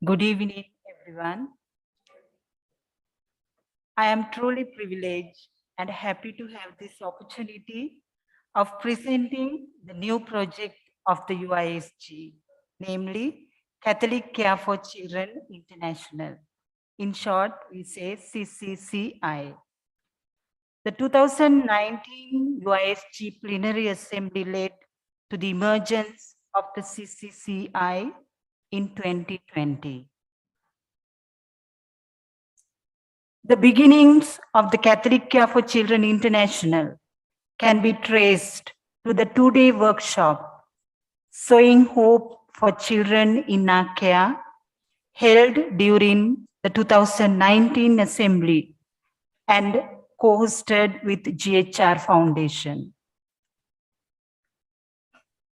Good evening, everyone. I am truly privileged and happy to have this opportunity of presenting the new project of the UISG, namely Catholic Care for Children International. In short, we say CCCI. The 2019 UISG Plenary Assembly led to the emergence of the CCCI in 2020. The beginnings of the Catholic Care for Children International can be traced to the two-day workshop, Sowing Hope for Children in Our Care, held during the 2019 Assembly and co-hosted with GHR Foundation.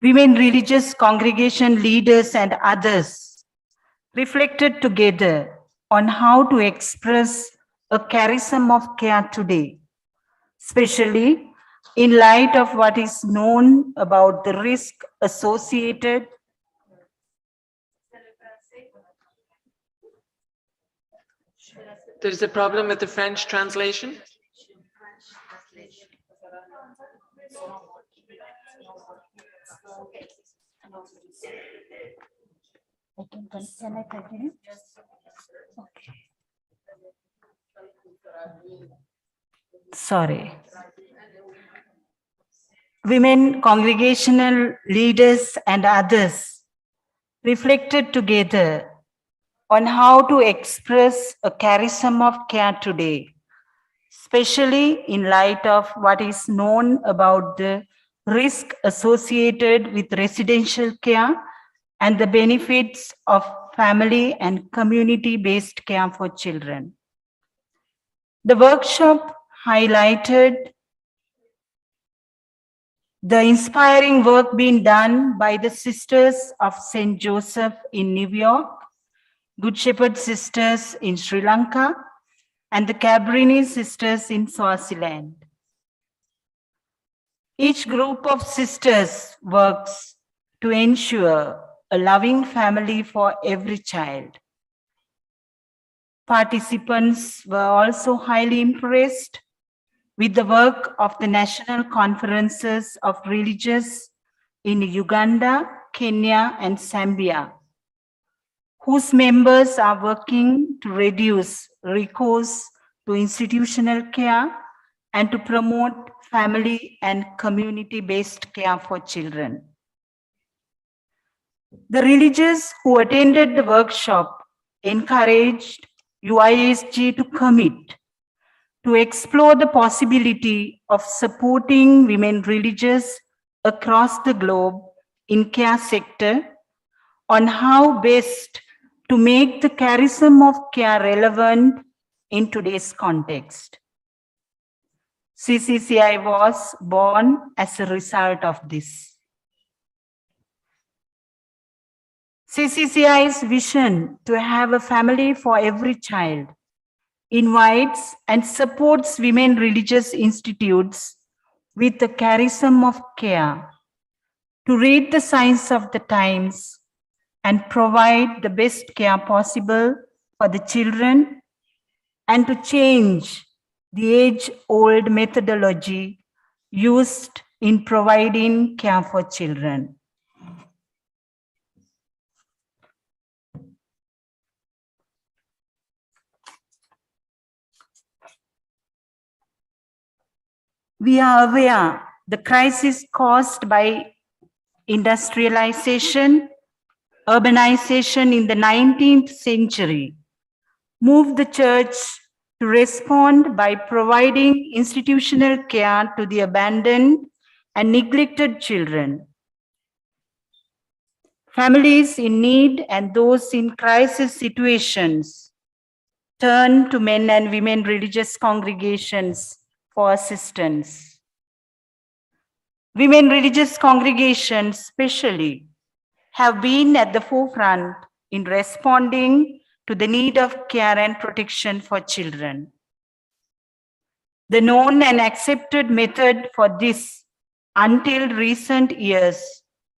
Women religious congregation leaders and others reflected together on how to express a charism of care today, especially in light of what is known about the risk associated There's a problem with the French translation. Can I continue? Okay. Sorry. Women congregational leaders and others reflected together on how to express a charism of care today, especially in light of what is known about the risk associated with residential care and the benefits of family and community-based care for children. The workshop highlighted the inspiring work being done by the Sisters of St. Joseph in New York, Good Shepherd Sisters in Sri Lanka, and the Cabrini Sisters in Swaziland. Each group of sisters works to ensure a loving family for every child. Participants were also highly impressed with the work of the National Conferences of Religious in Uganda, Kenya, and Zambia, whose members are working to reduce recourse to institutional care and to promote family and community-based care for children. The religious who attended the workshop encouraged UISG to commit to explore the possibility of supporting women religious across the globe in care sector on how best to make the charism of care relevant in today's context. CCCI was born as a result of this. CCCI's vision to have a family for every child invites and supports women religious institutes with the charism of care to read the signs of the times and provide the best care possible for the children and to change the age-old methodology used in providing care for children. We are aware the crisis caused by industrialization, urbanization in the 19th century moved the church to respond by providing institutional care to the abandoned and neglected children. Families in need and those in crisis situations turn to men and women religious congregations for assistance. Women religious congregations especially have been at the forefront in responding to the need of care and protection for children. The known and accepted method for this until recent years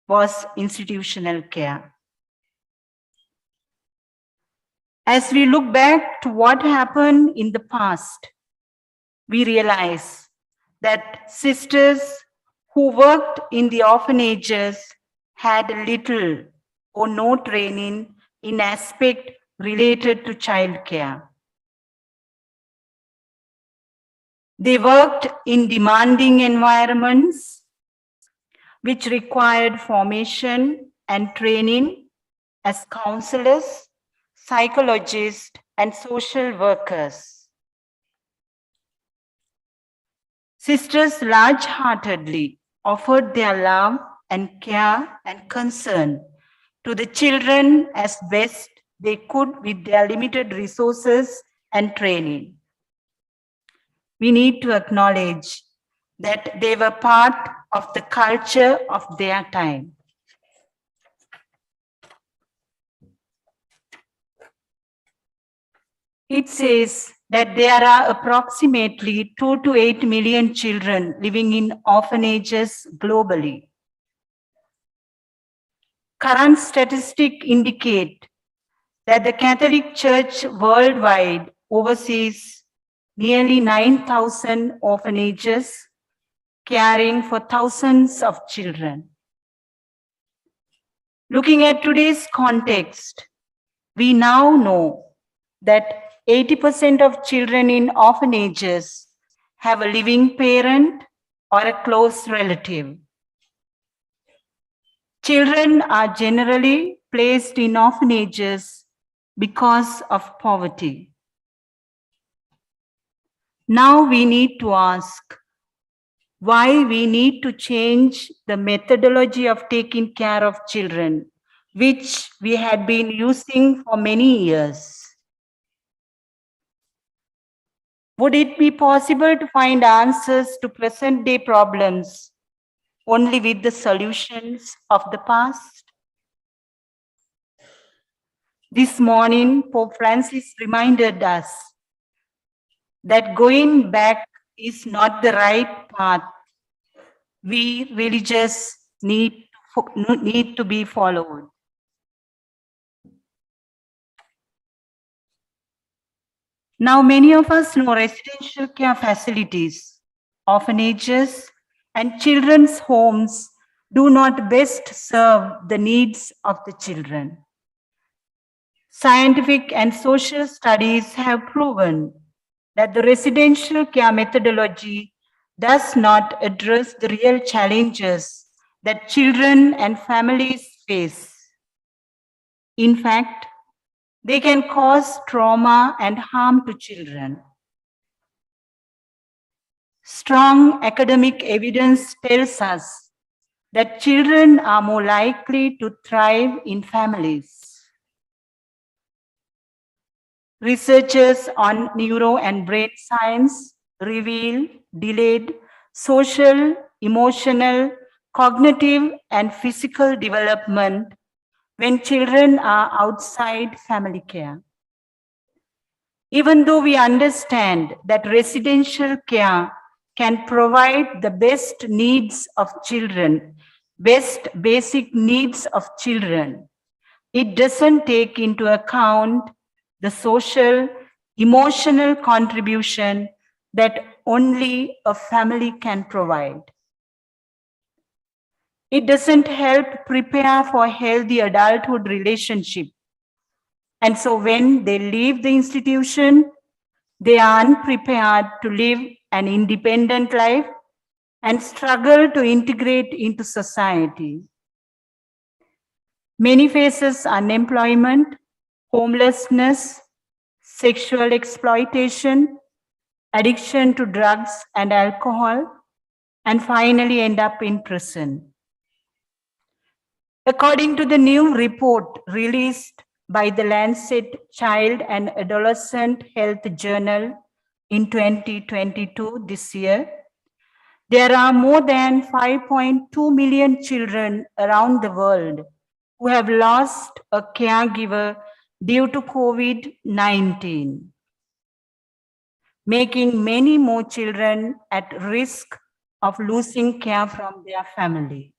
was institutional care. As we look back to what happened in the past, we realize that sisters who worked in the orphanages had little or no training in aspect related to childcare. They worked in demanding environments which required formation and training as counselors, psychologists, and social workers. Sisters large-heartedly offered their love and care and concern to the children as best they could with their limited resources and training. We need to acknowledge that they were part of the culture of their time. It says that there are approximately 2 to 8 million children living in orphanages globally. Current statistics indicate that the Catholic Church worldwide oversees nearly 9,000 orphanages, caring for thousands of children. Looking at today's context, we now know that 80% of children in orphanages have a living parent or a close relative. Children are generally placed in orphanages because of poverty. Now we need to ask why we need to change the methodology of taking care of children, which we had been using for many years. Would it be possible to find answers to present-day problems only with the solutions of the past? This morning, Pope Francis reminded us that going back is not the right path. We religious need to be followed. Now, many of us know residential care facilities, orphanages, and children's homes do not best serve the needs of the children. Scientific and social studies have proven that the residential care methodology does not address the real challenges that children and families face. In fact, they can cause trauma and harm to children. Strong academic evidence tells us that children are more likely to thrive in families. Researchers on neuro and brain science reveal delayed social, emotional, cognitive, and physical development when children are outside family care. Even though we understand that residential care can provide the best needs of children, best basic needs of children, it doesn't take into account the social, emotional contribution that only a family can provide. It doesn't help prepare for healthy adulthood relationship. And so when they leave the institution, they are unprepared to live an independent life and struggle to integrate into society. Many faces unemployment, homelessness, sexual exploitation, addiction to drugs and alcohol, and finally end up in prison. According to the new report released by the Lancet Child and Adolescent Health Journal in 2022, this year, there are more than 5.2 million children around the world who have lost a caregiver due to COVID-19, making many more children at risk of losing care from their family.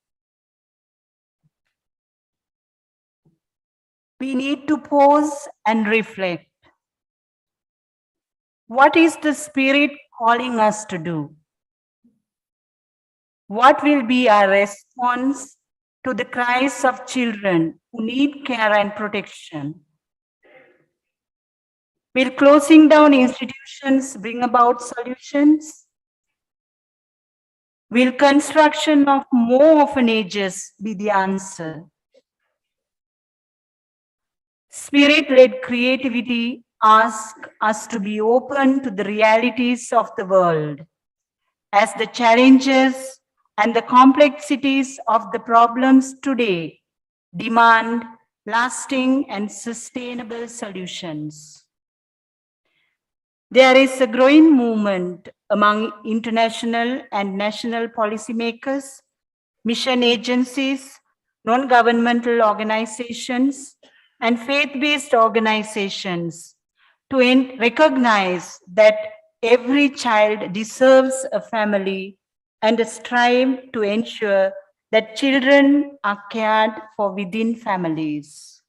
we need to pause and reflect. What is the Spirit calling us to do? What will be our response to the cries of children who need care and protection? Will closing down institutions bring about solutions? Will construction of more orphanages be the answer? Spirit-led creativity asks us to be open to the realities of the world, as the challenges and the complexities of the problems today demand lasting and sustainable solutions. There is a growing movement among international and national policymakers, mission agencies, non-governmental organizations, and faith-based organizations to recognize that every child deserves a family and strive to ensure that children are cared for within families.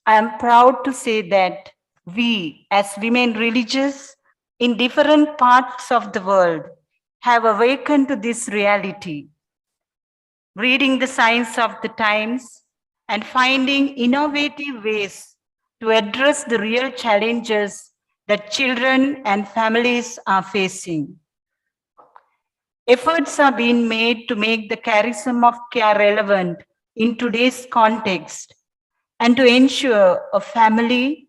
I am proud to say that we, as women religious in different parts of the world, have awakened to this reality, reading the signs of the times and finding innovative ways to address the real challenges that children and families are facing. Efforts are being made to make the charism of care relevant in today's context and to ensure a family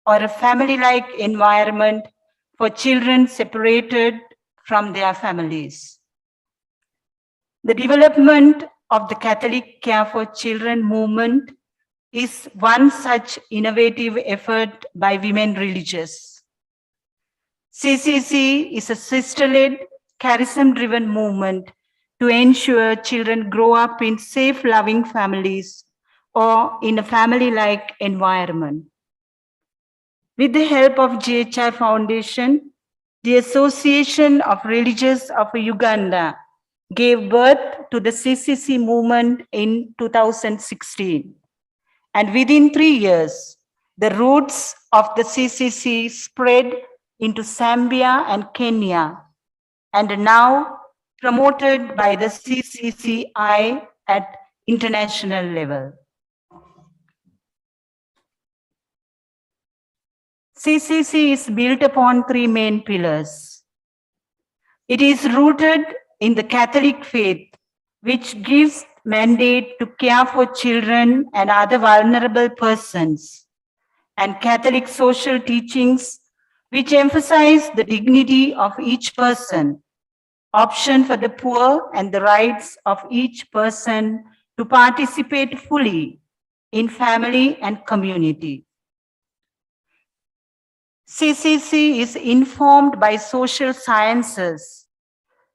or a family-like environment for children separated from their families. The development of the Catholic Care for Children movement is one such innovative effort by women religious. CCC is a sister-led, charism-driven movement to ensure children grow up in safe, loving families or in a family-like environment. With the help of GHI Foundation, the Association of Religious of Uganda gave birth to the CCC movement in 2016. And within 3 years, the roots of the CCC spread into Zambia and Kenya, and are now promoted by the CCCI at international level. CCC is built upon 3 main pillars. It is rooted in the Catholic faith, which gives mandate to care for children and other vulnerable persons, and Catholic social teachings, which emphasize the dignity of each person, option for the poor, and the rights of each person to participate fully in family and community. CCC is informed by social sciences,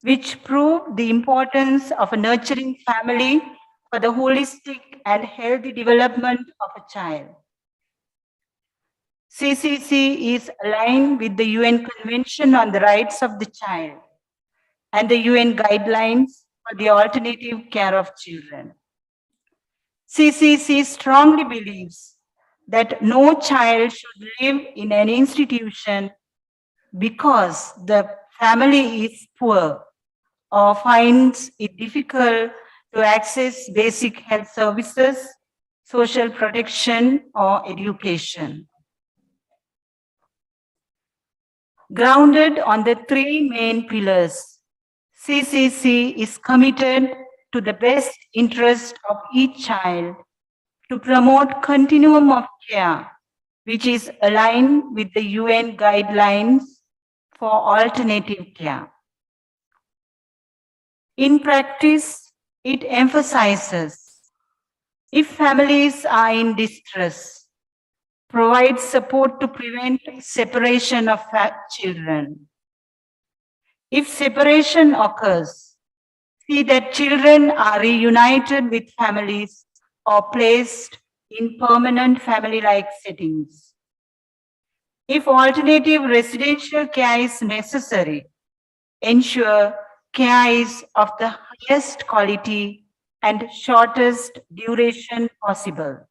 which prove the importance of a nurturing family for the holistic and healthy development of a child. CCC is aligned with the UN Convention on the Rights of the Child and the UN guidelines for the alternative care of children. CCC strongly believes that no child should live in an institution because the family is poor or finds it difficult to access basic health services, social protection, or education. Grounded on the 3 main pillars, CCC is committed to the best interest of each child to promote continuum of care, which is aligned with the UN guidelines for alternative care. In practice, it emphasizes if families are in distress, provide support to prevent separation of children. If separation occurs, see that children are reunited with families or placed in permanent family-like settings. If alternative residential care is necessary, ensure care is of the highest quality and shortest duration possible.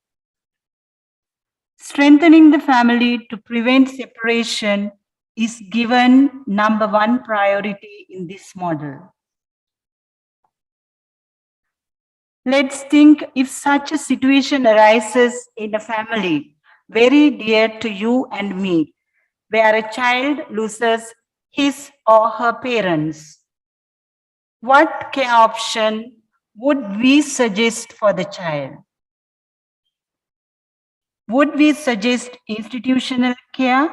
Strengthening the family to prevent separation is given number one priority in this model. Let's think if such a situation arises in a family very dear to you and me, where a child loses his or her parents. What care option would we suggest for the child? Would we suggest institutional care,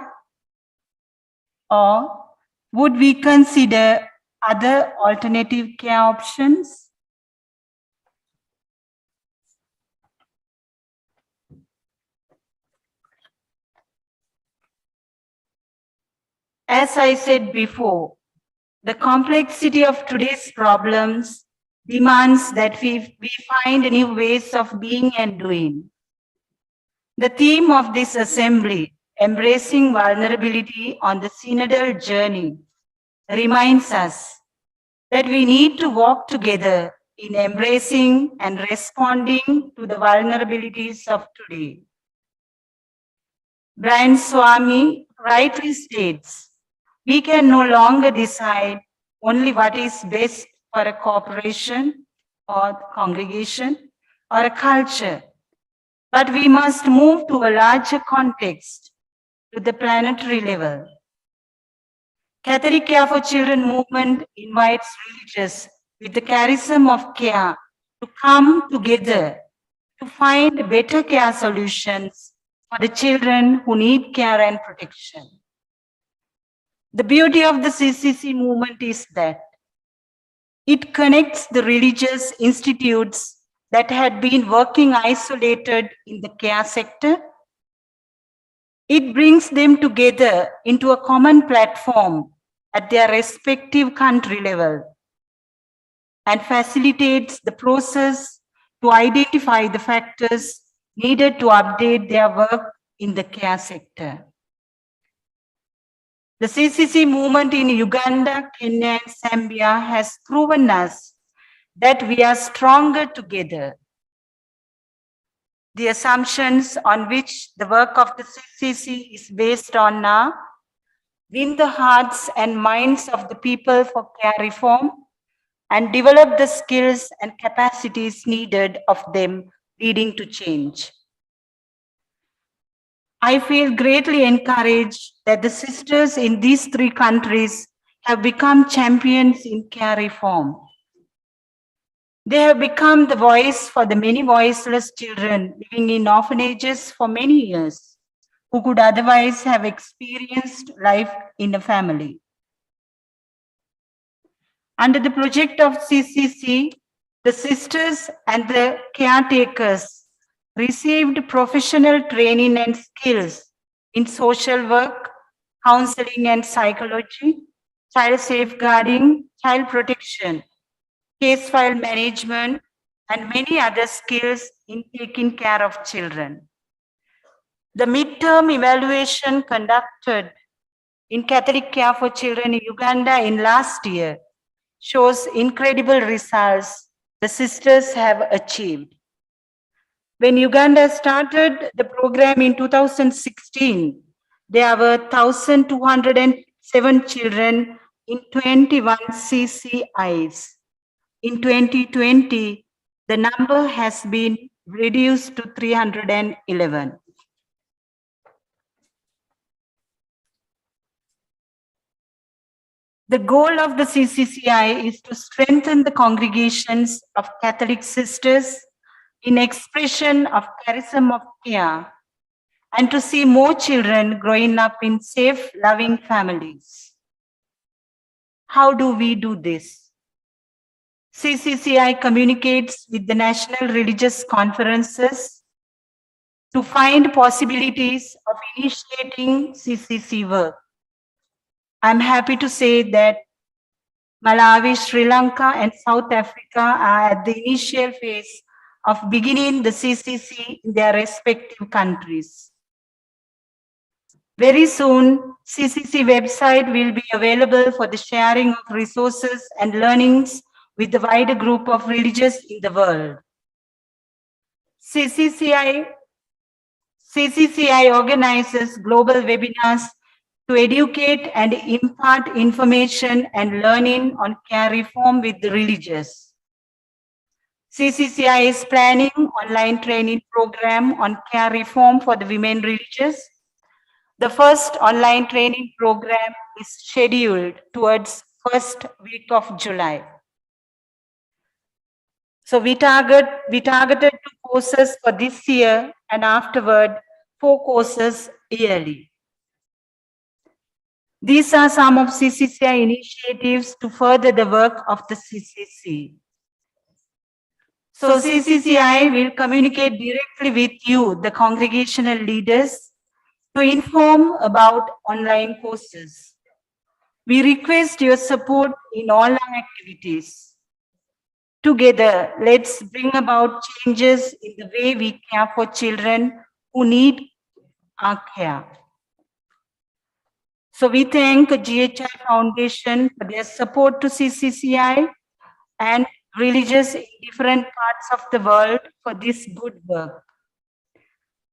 or would we consider other alternative care options? As I said before, the complexity of today's problems demands that we find new ways of being and doing. The theme of this assembly, Embracing Vulnerability on the Synodal Journey, reminds us that we need to walk together in embracing and responding to the vulnerabilities of today. Brian Swami rightly states, we can no longer decide only what is best for a corporation or congregation or a culture, but we must move to a larger context, to the planetary level. Catholic Care for Children movement invites religious with the charism of care to come together to find better care solutions for the children who need care and protection. The beauty of the CCC movement is that it connects the religious institutes that had been working isolated in the care sector. It brings them together into a common platform at their respective country level and facilitates the process to identify the factors needed to update their work in the care sector. The CCC movement in Uganda, Kenya, and Zambia has proven us that we are stronger together. The assumptions on which the work of the CCC is based on are win the hearts and minds of the people for care reform and develop the skills and capacities needed of them leading to change. I feel greatly encouraged that the sisters in these three countries have become champions in care reform. They have become the voice for the many voiceless children living in orphanages for many years, who could otherwise have experienced life in a family. Under the project of CCC, the sisters and the caretakers received professional training and skills in social work, counseling and psychology, child safeguarding, child protection, case file management, and many other skills in taking care of children. The midterm evaluation conducted in Catholic Care for Children in Uganda in last year shows incredible results the sisters have achieved. When Uganda started the program in 2016, there were 1,207 children in 21 CCIs. In 2020, the number has been reduced to 311. The goal of the CCCI is to strengthen the congregations of Catholic sisters in expression of charism of care and to see more children growing up in safe, loving families. How do we do this? CCCI communicates with the national religious conferences to find possibilities of initiating CCC work. I'm happy to say that Malawi, Sri Lanka, and South Africa are at the initial phase of beginning the CCC in their respective countries. Very soon, CCC website will be available for the sharing of resources and learnings with the wider group of religions in the world. CCCI organizes global webinars to educate and impart information and learning on care reform with the religious. CCCI is planning online training program on care reform for the women religious. The first online training program is scheduled towards first week of July. So we targeted 2 courses for this year and afterward 4 courses yearly. These are some of CCCI initiatives to further the work of the CCC. So CCCI will communicate directly with you, the congregational leaders, to inform about online courses. We request your support in all our activities. Together, let's bring about changes in the way we care for children who need our care. So we thank GHI Foundation for their support to CCCI and religious in different parts of the world for this good work.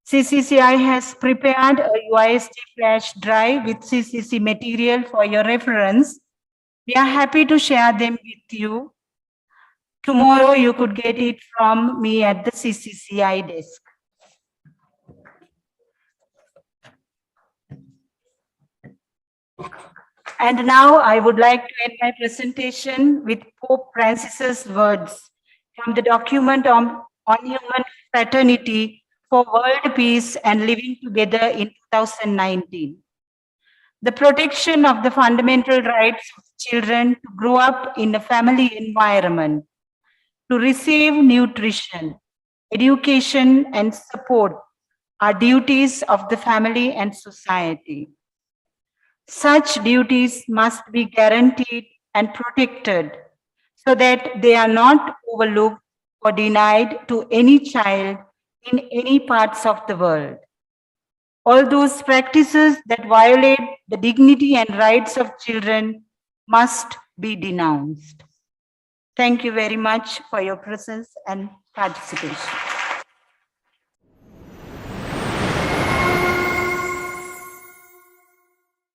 CCCI has prepared a UISG flash drive with CCC material for your reference. We are happy to share them with you. Tomorrow you could get it from me at the CCCI desk. And now I would like to end my presentation with Pope Francis's words from the document on human fraternity for world peace and living together in 2019. The protection of the fundamental rights of children to grow up in a family environment, to receive nutrition, education, and support are duties of the family and society. Such duties must be guaranteed and protected so that they are not overlooked or denied to any child in any parts of the world. All those practices that violate the dignity and rights of children must be denounced. Thank you very much for your presence and participation.